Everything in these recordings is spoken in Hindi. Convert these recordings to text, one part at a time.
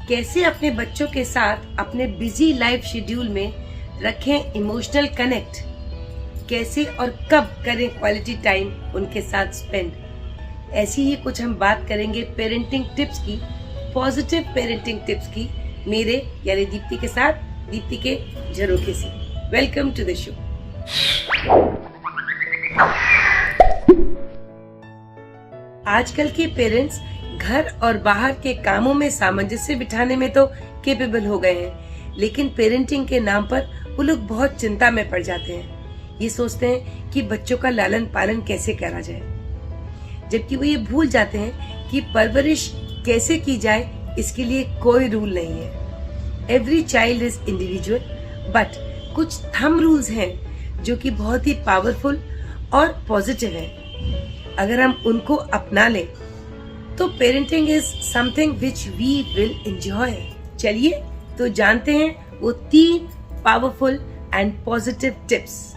कैसे अपने बच्चों के साथ अपने बिजी लाइफ शेड्यूल में रखें इमोशनल कनेक्ट, कैसे और कब करें क्वालिटी टाइम उनके साथ स्पेंड। ऐसी ही कुछ हम बात करेंगे पेरेंटिंग टिप्स की, पॉजिटिव पेरेंटिंग टिप्स की, मेरे यानी दीप्ति के साथ, दीप्ति के झरोखे से। Welcome to the show. आजकल के पेरेंट्स घर और बाहर के कामों में सामंजस्य बिठाने में तो कैपेबल हो गए हैं, लेकिन पेरेंटिंग के नाम पर वो लोग बहुत चिंता में पड़ जाते हैं। ये सोचते हैं कि बच्चों का लालन पालन कैसे करा जाए, जबकि वो ये भूल जाते हैं कि परवरिश कैसे की जाए इसके लिए कोई रूल नहीं है। Every child is individual, but कुछ थंब रूल्स हैं जो कि बहुत ही पावरफुल और पॉजिटिव हैं। अगर हम उनको अपना लें तो parenting is something which we will enjoy. चलिए तो जानते हैं वो 3 पावरफुल एंड पॉजिटिव टिप्स।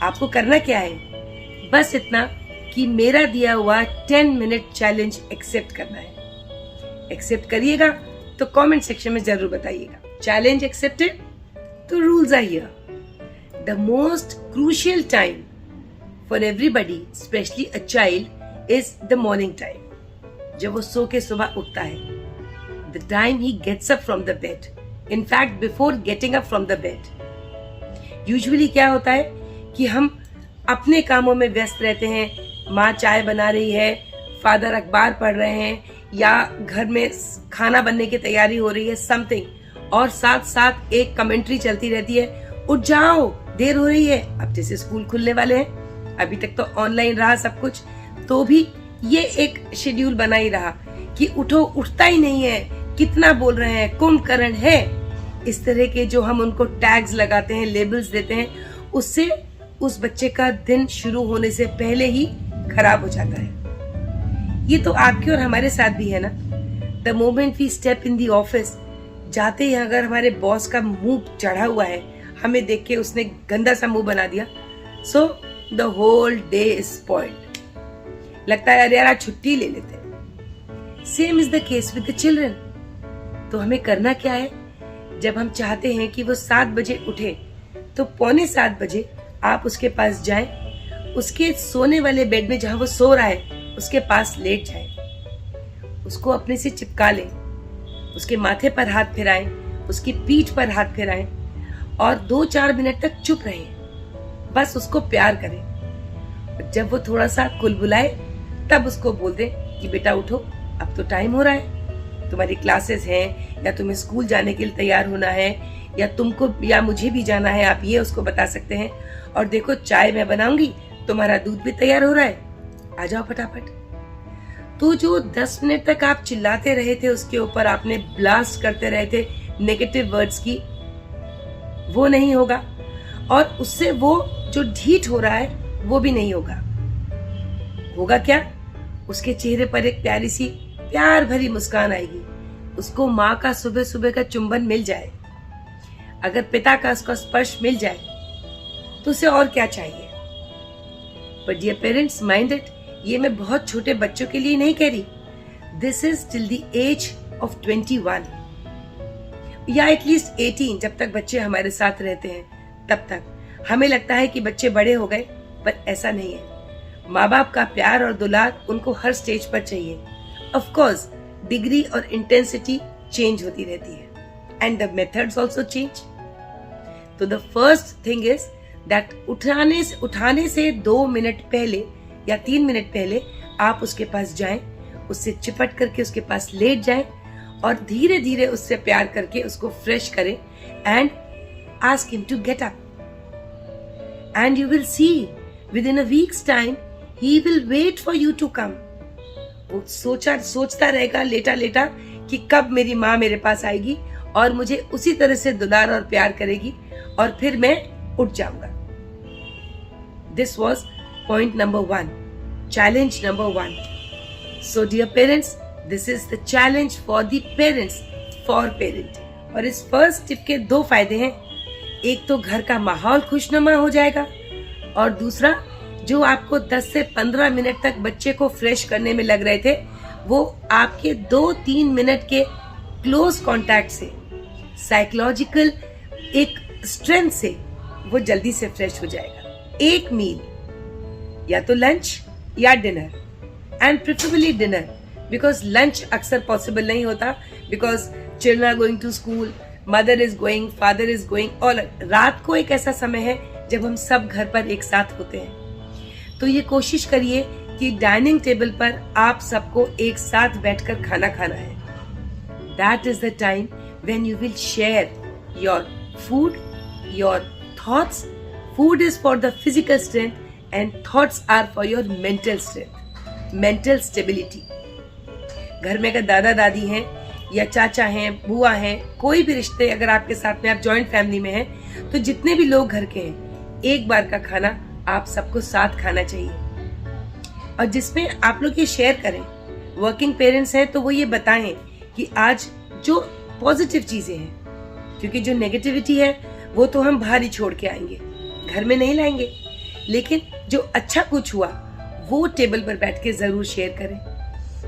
आपको करना क्या है, बस इतना कि मेरा दिया हुआ 10 मिनट चैलेंज एक्सेप्ट करना है। एक्सेप्ट करिएगा तो कमेंट सेक्शन में जरूर बताइएगा। चैलेंज एक्सेप्टेड, तो rules are here. The most crucial time for everybody, especially a child, is the morning time, जब वो सो के सुबह उठता है। The time he gets up from the bed, in fact before getting up from the bed. Usually क्या होता है कि हम अपने कामों में व्यस्त रहते हैं। माँ चाय बना रही है, फादर अखबार पढ़ रहे हैं, या घर में खाना बनने की तैयारी हो रही है, समथिंग, और साथ साथ एक कमेंट्री चलती रहती है, उठ जाओ देर हो रही है। अब जैसे स्कूल खुलने वाले हैं, अभी तक तो ऑनलाइन रहा सब कुछ, तो भी ये एक शेड्यूल बना ही रहा कि उठो, उठता ही नहीं है, कितना बोल रहे हैं, कुंभकर्ण है। इस तरह के जो हम उनको टैग्स लगाते हैं, लेबल्स देते हैं, उससे उस बच्चे का दिन शुरू होने से पहले ही खराब हो जाता है। ये तो आपके और हमारे साथ भी है ना। The moment we step in the office, जाते ही अगर हमारे बॉस का मुंह चढ़ा हुआ है, हमें देख के उसने गंदा सा मुंह बना दिया, so the whole day is spoiled. लगता है यार आज छुट्टी ले लेते हैं। Same is the case with the children. तो हमें करना क्या है, जब हम चाहते हैं कि वो 7 बजे उठे, तो 6:45 बजे आप उसके पास जाएं, उसके सोने वाले बेड में जहां वो सो रहा है उसके पास लेट जाएं, उसको अपने से चिपका लें, उसके माथे पर हाथ फिराएं, उसकी पीठ पर हाथ फिराएं और 2-4 मिनट तक चुप रहें। बस उसको प्यार करें। जब वो थोड़ा सा कुलबुलाए तब उसको बोल दें कि बेटा उठो, अब तो टाइम हो रहा है, तुम्हारी क्लासेस हैं, या तुम्हें स्कूल जाने के लिए तैयार होना है, या तुमको या मुझे भी जाना है। आप ये उसको बता सकते हैं। और देखो चाय मैं बनाऊंगी, तुम्हारा दूध भी तैयार हो रहा है, आ जाओ फटाफट। तो जो 10 मिनट तक आप चिल्लाते रहे थे उसके ऊपर, आपने ब्लास्ट करते रहे थे नेगेटिव वर्ड्स की, वो नहीं होगा। और उससे वो जो ढीठ हो रहा है वो भी नहीं होगा। होगा क्या, उसके चेहरे पर एक प्यारी सी प्यार भरी मुस्कान आएगी। उसको माँ का सुबह सुबह का चुंबन मिल जाए, अगर पिता का उसका स्पर्श मिल जाए, तो उसे और क्या चाहिए। But dear parents, mind it, ये मैं बहुत छोटे बच्चों के लिए नहीं कह रही। This is till the age of 21 या एटलीस्ट 18। जब तक बच्चे हमारे साथ रहते हैं तब तक हमें लगता है कि बच्चे बड़े हो गए, पर ऐसा नहीं है। माँ बाप का प्यार और दुलार उनको हर स्टेज पर चाहिए। ऑफ कोर्स डिग्री और इंटेंसिटी चेंज होती रहती है, and the methods also change. तो the first thing is that उठाने से 2 मिनट पहले या 3 मिनट पहले आप उसके पास जाएं, उससे चिपट करके उसके पास लेट जाएं और धीरे धीरे उससे प्यार करके उसको फ्रेश करें and ask him to get up. And you will see within a week's time he will wait for you to come। वो सोचता रहेगा लेटा लेटा कि कब मेरी माँ मेरे पास आएगी और मुझे उसी तरह से दुलार और प्यार करेगी, और फिर मैं उठ जाऊंगा। This was point number 1, challenge number 1। So dear parents, this is the challenge for the parents for parenting। और इस फर्स्ट टिप के 2 फायदे हैं। एक तो घर का माहौल खुशनुमा हो जाएगा, और दूसरा जो आपको 10 से 15 मिनट तक बच्चे को फ्रेश करने में लग रहे थे, वो आपके 2-3 मिनट के क्लोज कांटेक्ट से, साइकोलॉजिकल एक स्ट्रेंथ से वो जल्दी से फ्रेश हो जाएगा। एक मील, या तो लंच या dinner, and preferably dinner, because lunch अक्सर पॉसिबल नहीं होता, because children are going to school, mother is going, father is going, और रात को एक ऐसा समय है जब हम सब घर पर एक साथ होते हैं। तो ये कोशिश करिए कि डाइनिंग टेबल पर आप सबको एक साथ बैठकर खाना खाना है। That is the time when you will share your food, your thoughts. Food is for the physical strength and thoughts are for your mental strength, mental stability. घर में अगर दादा दादी हैं या चाचा हैं, बुआ हैं, कोई भी रिश्ते अगर आपके साथ में, आप जॉइंट फैमिली में हैं, तो जितने भी लोग घर के हैं, एक बार का खाना आप सबको साथ खाना चाहिए, और जिसमें आप लोग ये शेयर करें। वर्किंग पेरेंट्स हैं तो वो ये बताएं कि आज जो पॉजिटिव चीजें हैं, क्योंकि जो नेगेटिविटी है वो तो हम बाहर ही छोड़ के आएंगे, घर में नहीं लाएंगे, लेकिन जो अच्छा कुछ हुआ वो टेबल पर बैठ के जरूर शेयर करें।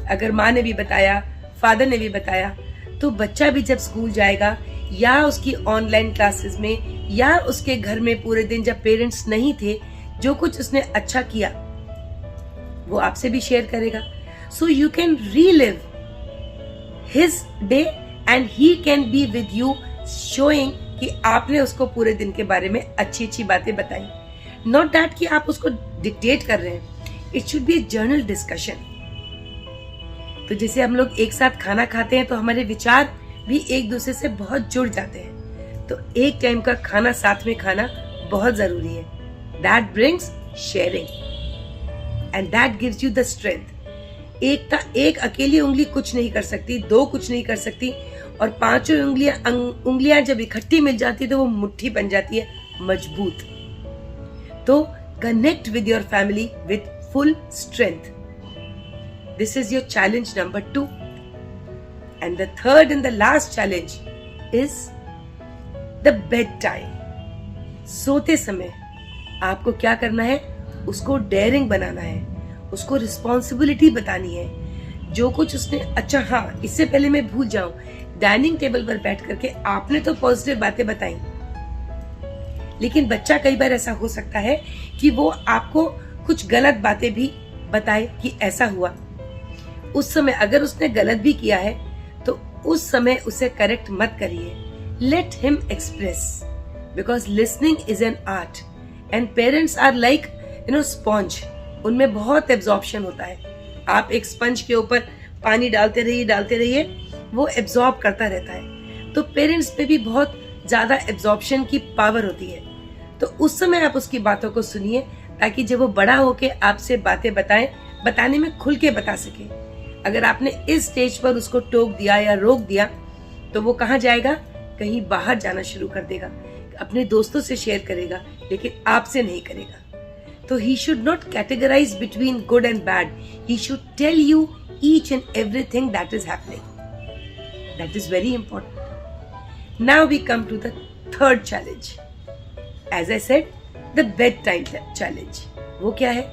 अगर माँ ने भी बताया, फादर ने भी बताया, तो बच्चा भी जब स्कूल जाएगा या उसकी ऑनलाइन क्लासेस में या उसके घर में पूरे दिन जब पेरेंट्स नहीं थे, जो कुछ उसने अच्छा किया वो आपसे भी शेयर करेगा। So you can relive his day and he can be with you, showing कि आपने उसको पूरे दिन के बारे में अच्छी अच्छी बातें बताई। नॉट दैट कि आप उसको डिक्टेट कर रहे हैं, it should be journal discussion. तो जैसे हम लोग एक साथ खाना खाते हैं तो हमारे विचार भी एक दूसरे से बहुत जुड़ जाते हैं, तो एक टाइम का खाना साथ में खाना बहुत जरूरी है। That brings sharing and that gives you the strength. एक अकेली उंगली कुछ नहीं कर सकती, दो कुछ नहीं कर सकती, और पांचों उंगलियां जब इकट्ठी मिल जाती है तो वो मुट्ठी बन जाती है मजबूत। तो connect with your family with full strength. This is your challenge number 2. And the third and the last challenge is the bedtime. सोते समय आपको क्या करना है, उसको डेयरिंग बनाना है, उसको रिस्पॉन्सिबिलिटी बतानी है। जो कुछ उसने, अच्छा हाँ, इससे पहले मैं भूल जाऊं, डाइनिंग टेबल पर बैठ करके आपने तो पॉजिटिव बातें बताई, लेकिन बच्चा कई बार ऐसा हो सकता है कि वो आपको कुछ गलत बातें भी बताए कि ऐसा हुआ। उस समय अगर उसने गलत भी किया है तो उस समय उसे करेक्ट मत करिए। Let him express, because listening is an art and parents are like sponge. उनमें बहुत एब्जॉर्प्शन होता है। आप एक स्पंज के ऊपर पानी डालते रहिए, वो एब्जॉर्ब करता रहता है। तो पेरेंट्स पे भी बहुत ज्यादा एब्जॉर्प्शन की पावर होती है। तो उस समय आप उसकी बातों को सुनिए, ताकि जब वो बड़ा होके आपसे बातें बताने में खुल के बता सके। अगर आपने इस स्टेज पर उसको टोक दिया या रोक दिया तो वो कहाँ जाएगा, कहीं बाहर जाना शुरू कर देगा, अपने दोस्तों से शेयर करेगा, लेकिन आपसे नहीं करेगा। तो he should not categorise between good and bad, he should tell you each and everything that is happening. That is very important. Now we come to the third challenge, as I said, the bed time challenge. वो क्या है,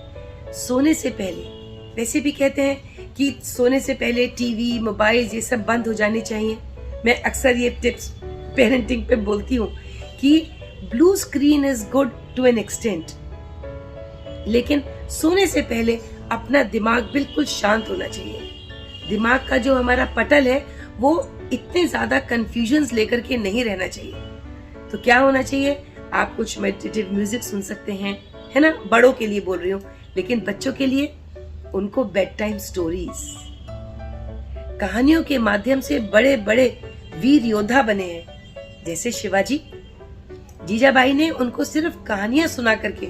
सोने से पहले। वैसे भी कहते हैं कि सोने से पहले टीवी, मोबाइल ये सब बंद हो जाने चाहिए। मैं अक्सर ये टिप्स पेरेंटिंग पे बोलती हूँ कि blue screen is good to an extent, लेकिन सोने से पहले अपना दिमाग बिल्कुल शांत होना चाहिए। दिमाग का जो हमारा पटल है वो इतने ज्यादा कंफ्यूजन्स लेकर के नहीं रहना चाहिए। तो क्या होना चाहिए, आप कुछ मेडिटेटिव म्यूजिक सुन सकते हैं, है ना, बड़ों के लिए बोल रही हूँ, लेकिन बच्चों के लिए उनको बेड टाइम स्टोरीज, कहानियों के माध्यम से बड़े बड़े वीर योद्धा बने हैं। जैसे शिवाजी, जीजाबाई ने उनको सिर्फ कहानियां सुना करके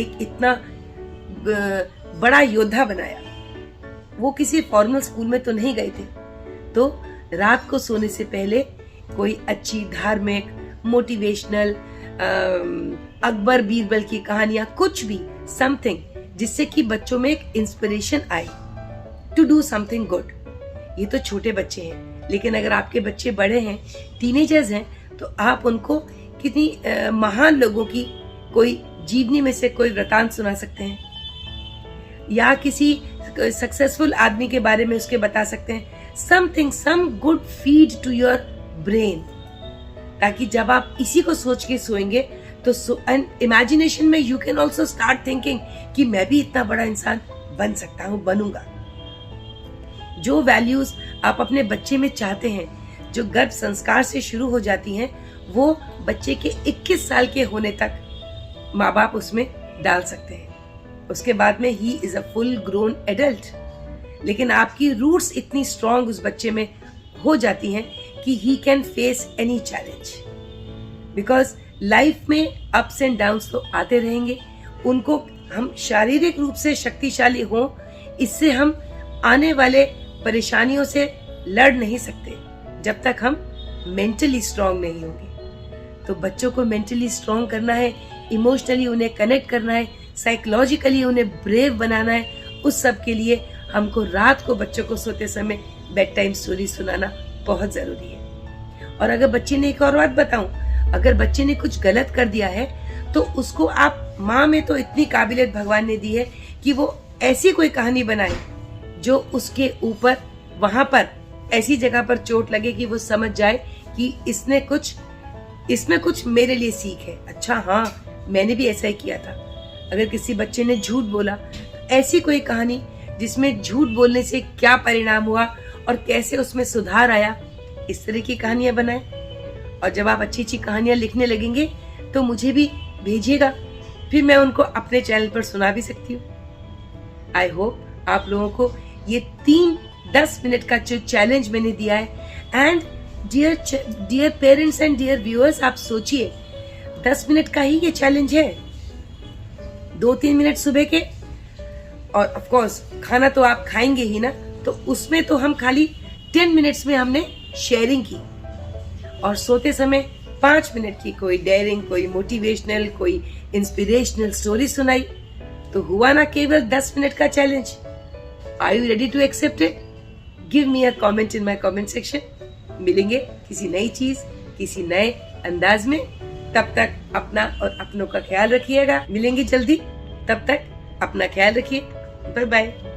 एक इतना बड़ा योद्धा बनाया। वो किसी फॉर्मल स्कूल में तो नहीं गए थे। तो रात को सोने से पहले कोई अच्छी धार्मिक, मोटिवेशनल, अकबर बीरबल की कहानियां, कुछ भी, समथिंग जिससे कि बच्चों में एक इंस्पिरेशन आए टू डू समथिंग गुड। ये तो छोटे बच्चे हैं, लेकिन अगर आपके बच्चे बड़े हैं, टीनेजर्स हैं, तो आप उनको कितनी महान लोगों की कोई जीवनी में से कोई वृतांत सुना सकते हैं, या किसी सक्सेसफुल आदमी के बारे में उसके बता सकते हैं। Something, some good feed to your brain, ताकि जब आप इसी को सोच के सोएंगे तो इमेजिनेशन में you can also start thinking कि मैं भी इतना बड़ा इंसान बन सकता हूँ, बनूंगा। जो वैल्यूज आप अपने बच्चे में चाहते हैं, जो गर्भ संस्कार से शुरू हो जाती हैं, वो बच्चे के 21 साल के होने तक माँ बाप उसमें डाल सकते हैं। उसके बाद में he is a full grown adult. लेकिन आपकी रूट्स इतनी स्ट्रांग उस बच्चे में हो जाती हैं कि he can face any challenge, because life में अप्स एंड डाउन्स तो आते रहेंगे। उनको हम शारीरिक रूप से शक्तिशाली हों, इससे हम आने वाले परेशानियों से लड़ नहीं सकते जब तक हम मेंटली स्ट्रांग नहीं होंगे। तो बच्चों को मेंटली स्ट्रांग करना है, इमोशनली उन्हें कनेक्ट करना है, साइकोलॉजिकली उन्हें ब्रेव बनाना है। उस सब के लिए हमको रात को बच्चों को सोते समय बेड टाइम स्टोरी सुनाना बहुत जरूरी है। और अगर बच्चे ने, एक और बात बताऊं, अगर बच्चे ने कुछ गलत कर दिया है तो उसको आप, माँ में तो इतनी काबिलियत भगवान ने दी है कि वो ऐसी कोई कहानी बनाए जो उसके ऊपर, वहां पर ऐसी जगह पर चोट लगे कि वो समझ जाए कि इसमें कुछ मेरे लिए सीख है। अच्छा हाँ, मैंने भी ऐसा ही किया था। अगर किसी बच्चे ने झूठ बोला, ऐसी कोई कहानी जिसमें झूठ बोलने से क्या परिणाम हुआ और कैसे उसमें सुधार आया, इस तरह की कहानियां बनाएं। और जब आप अच्छी अच्छी कहानियां लिखने लगेंगे तो मुझे भी भेजिएगा, फिर मैं उनको अपने चैनल पर सुना भी सकती हूँ। आई होप आप लोगों को ये 10 मिनट का जो चैलेंज मैंने दिया है, and dear parents and dear viewers, आप सोचिए 10 मिनट का ही ये चैलेंज है, 2-3 मिनट सुबह के, और ऑफ कोर्स खाना तो आप खाएंगे ही ना, तो उसमें तो हम खाली 10 मिनट्स में हमने शेयरिंग की, और सोते समय 5 मिनट की कोई डेयरिंग, कोई मोटिवेशनल, कोई इंस्पिरेशनल स्टोरी सुनाई। तो हुआ ना केवल 10 मिनट का challenge. Are you ready to accept it? Give me a comment in my comment section. मिलेंगे किसी नई चीज, किसी नए अंदाज में। तब तक अपना और अपनों का ख्याल रखिएगा। मिलेंगे जल्दी, तब तक अपना ख्याल रखिए। Bye bye.